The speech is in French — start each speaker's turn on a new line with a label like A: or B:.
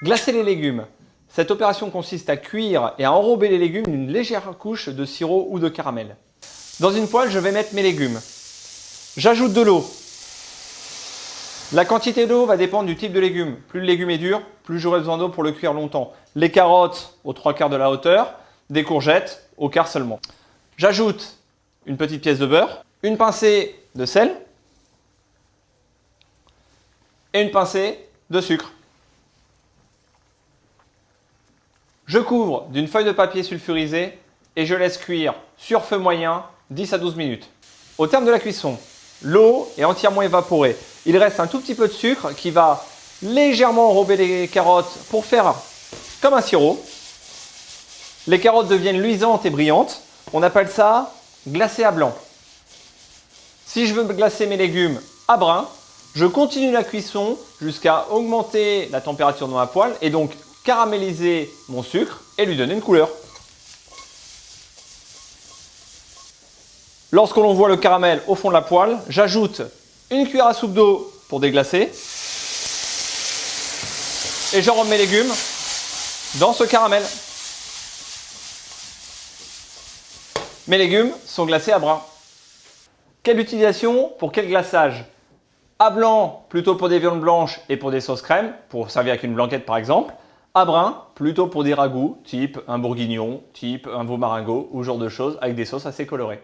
A: Glacer les légumes. Cette opération consiste à cuire et à enrober les légumes d'une légère couche de sirop ou de caramel. Dans une poêle, je vais mettre mes légumes. J'ajoute de l'eau. La quantité d'eau va dépendre du type de légumes. Plus le légume est dur, plus j'aurai besoin d'eau pour le cuire longtemps. Les carottes aux 3/4 de la hauteur, des courgettes au quart seulement. J'ajoute une petite pièce de beurre, une pincée de sel et une pincée de sucre. Je couvre d'une feuille de papier sulfurisé et je laisse cuire sur feu moyen 10 à 12 minutes. Au terme de la cuisson, l'eau est entièrement évaporée. Il reste un tout petit peu de sucre qui va légèrement enrober les carottes pour faire comme un sirop. Les carottes deviennent luisantes et brillantes. On appelle ça glacé à blanc. Si je veux glacer mes légumes à brun, je continue la cuisson jusqu'à augmenter la température de ma poêle et donc caraméliser mon sucre et lui donner une couleur. Lorsque l'on voit le caramel au fond de la poêle, j'ajoute une cuillère à soupe d'eau pour déglacer et j'enrobe mes légumes dans ce caramel. Mes légumes sont glacés à brun. Quelle utilisation pour quel glaçage? À blanc, plutôt pour des viandes blanches et pour des sauces crème, pour servir avec une blanquette par exemple. À brun, plutôt pour des ragoûts, type un bourguignon, type un veau marengo ou ce genre de choses avec des sauces assez colorées.